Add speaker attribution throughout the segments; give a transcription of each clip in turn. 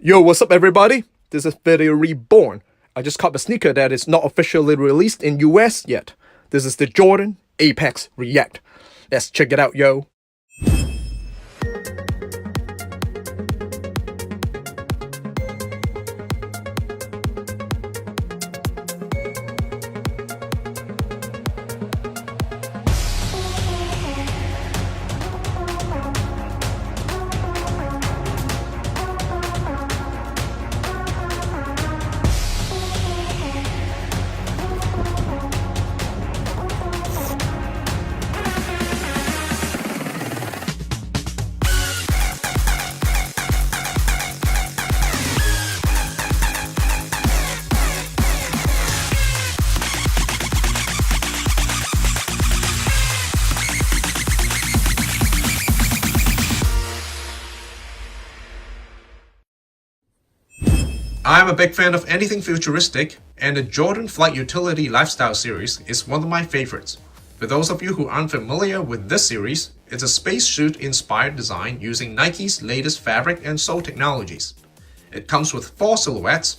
Speaker 1: Yo, what's up everybody? This is Video Reborn. I just caught a sneaker that is not officially released in US yet. This is the Jordan Apex React. Let's check it out, yo.
Speaker 2: I'm a big fan of anything futuristic, and the Jordan Flight Utility Lifestyle series is one of my favorites. For those of you who aren't familiar with this series, it's a spacesuit-inspired design using Nike's latest fabric and sole technologies. It comes with 4 silhouettes.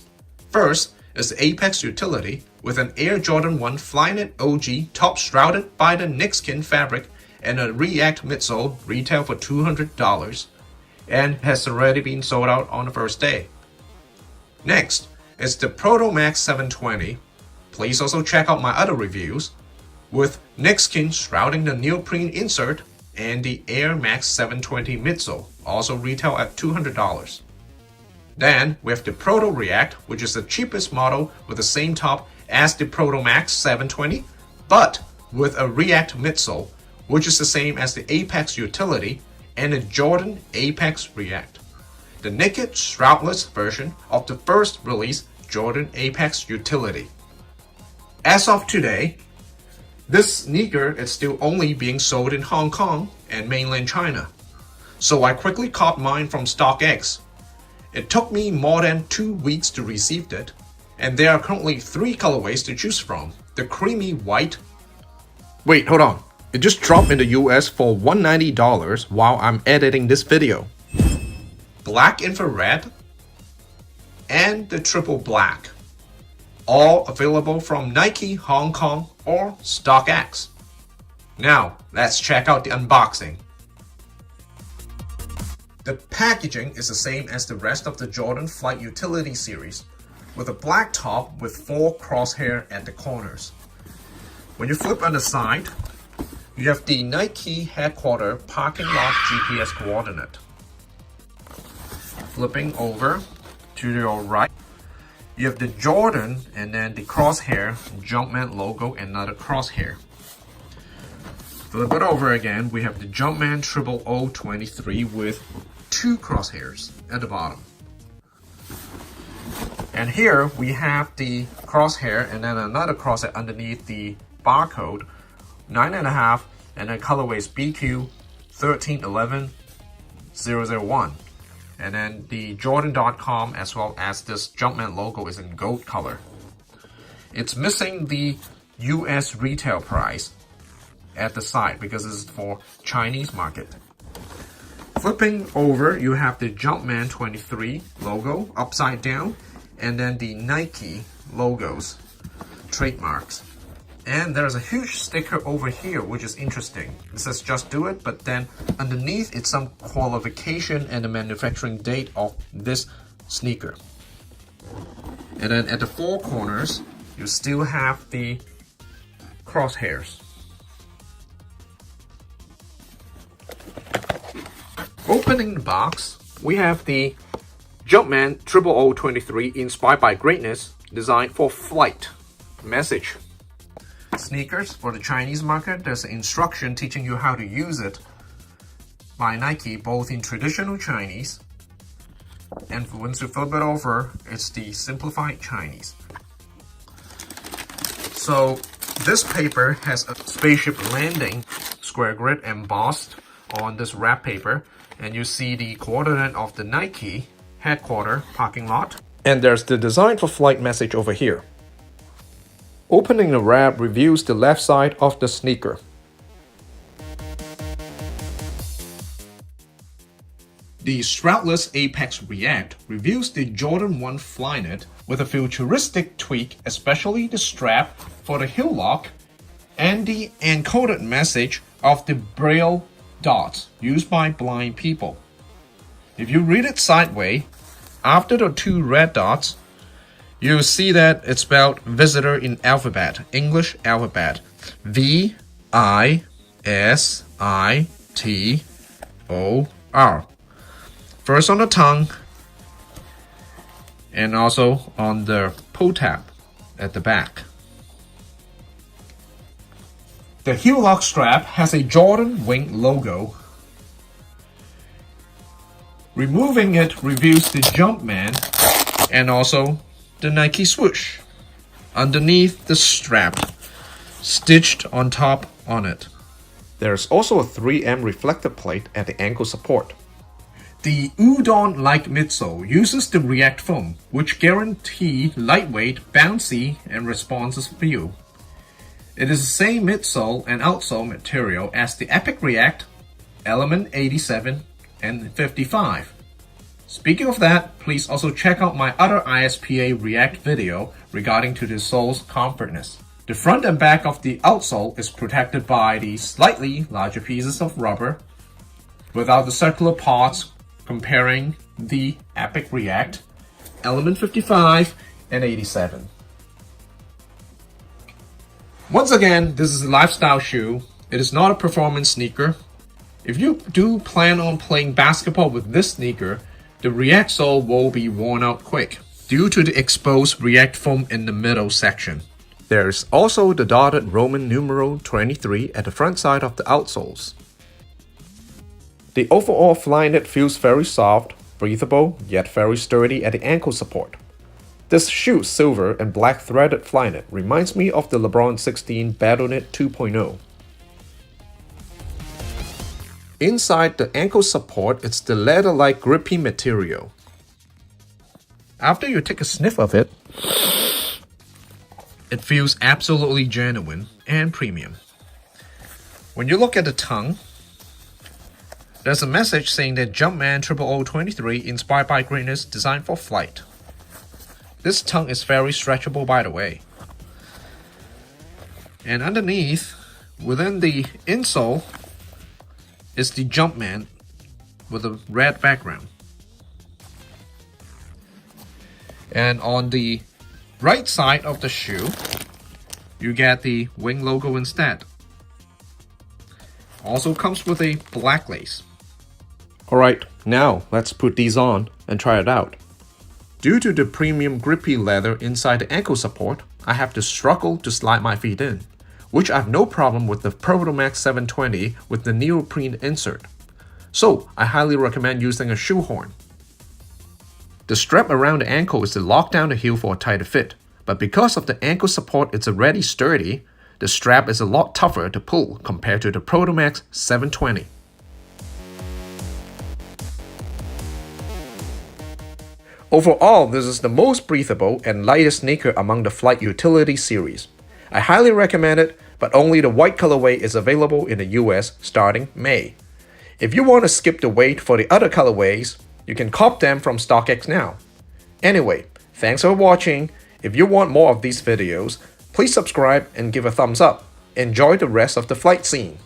Speaker 2: First is the Apex Utility with an Air Jordan 1 Flyknit OG top shrouded by the Nixkin fabric and a React midsole, retail for $200, and has already been sold out on the first day. Next is the Proto Max 720. Please also check out my other reviews, with Nixkin shrouding the neoprene insert and the Air Max 720 midsole, also retail at $200. Then we have the Proto-React, which is the cheapest model with the same top as the Proto Max 720, but with a React midsole, which is the same as the Apex Utility and the Jordan Apex React. The naked shroudless version of the first release Jordan Apex Utility. As of today, this sneaker is still only being sold in Hong Kong and mainland China, so I quickly caught mine from StockX. It took me more than 2 weeks to receive it, and there are currently 3 colorways to choose from. The creamy white.
Speaker 1: Wait, hold on. It just dropped in the US for $190 while I'm editing this video.
Speaker 2: Black infrared, and the triple black, all available from Nike Hong Kong or StockX. Now let's check out the unboxing. The packaging is the same as the rest of the Jordan Flight Utility series, with a black top with 4 crosshair at the corners. When you flip on the side, you have the Nike headquarters parking lot GPS coordinate. Flipping over to your right, you have the Jordan and then the crosshair, Jumpman logo, and another crosshair. Flip it over again, we have the Jumpman 0023 with 2 crosshairs at the bottom. And here we have the crosshair and then another crosshair underneath the barcode, 9.5, and then colorway is BQ 1311001. And then the Jordan.com as well as this Jumpman logo is in gold color. It's missing the US retail price at the side because this is for Chinese market. Flipping over, you have the Jumpman 23 logo upside down, and then the Nike logos, trademarks. And there's a huge sticker over here, which is interesting. It says just do it, but then underneath it's some qualification and the manufacturing date of this sneaker. And then at the 4 corners, you still have the crosshairs. Opening the box, we have the Jumpman 0023 inspired by greatness, designed for flight. Message. Sneakers for the Chinese market, there's an instruction teaching you how to use it by Nike, both in traditional Chinese, and once you flip it over, it's the simplified Chinese. So this paper has a spaceship landing square grid embossed on this wrap paper, and you see the coordinate of the Nike headquarters parking lot.
Speaker 1: And there's the design for flight message over here. Opening the wrap reveals the left side of the sneaker.
Speaker 2: The strapless Apex React reviews the Jordan 1 Flyknit with a futuristic tweak, especially the strap for the heel lock and the encoded message of the BRAILLE dots used by blind people. If you read it sideways, after the two red dots, you'll see that it's spelled visitor in alphabet, English alphabet, VISITOR. First on the tongue, and also on the pull tab at the back. The heel lock strap has a Jordan wing logo. Removing it reveals the Jumpman and also the Nike swoosh underneath the strap, stitched on top on it.
Speaker 1: There's also a 3M reflector plate at the ankle support.
Speaker 2: The udon-like midsole uses the React foam, which guarantee lightweight, bouncy, and responsive feel. It is the same midsole and outsole material as the Epic React, Element 87, and 55. Speaking of that, please also check out my other ISPA React video regarding to the sole's comfortness. The front and back of the outsole is protected by the slightly larger pieces of rubber, without the circular parts, comparing the Epic React, Element 55, and 87. Once again, this is a lifestyle shoe. It is not a performance sneaker. If you do plan on playing basketball with this sneaker, the React sole will be worn out quick due to the exposed React foam in the middle section.
Speaker 1: There's also the dotted Roman numeral 23 at the front side of the outsoles. The overall Flyknit feels very soft, breathable, yet very sturdy at the ankle support. This shoe's silver and black threaded Flyknit reminds me of the LeBron 16 BattleKnit 2.0. Inside the ankle support, it's the leather-like grippy material.
Speaker 2: After you take a sniff of it, it feels absolutely genuine and premium. When you look at the tongue, there's a message saying that Jumpman 0023 inspired by greatness, designed for flight. This tongue is very stretchable, by the way. And underneath, within the insole, is the Jumpman with a red background. And on the right side of the shoe, you get the wing logo instead. Also comes with a black lace.
Speaker 1: Alright, now let's put these on and try it out. Due to the premium grippy leather inside the ankle support, I have to struggle to slide my feet in, which I have no problem with the Proto Max 720 with the neoprene insert. So I highly recommend using a shoehorn. The strap around the ankle is to lock down the heel for a tighter fit, but because of the ankle support it's already sturdy, the strap is a lot tougher to pull compared to the Proto Max 720. Overall, this is the most breathable and lightest sneaker among the Flight Utility series. I highly recommend it, but only the white colorway is available in the US starting May. If you want to skip the wait for the other colorways, you can cop them from StockX now. Anyway, thanks for watching. If you want more of these videos, please subscribe and give a thumbs up. Enjoy the rest of the flight scene.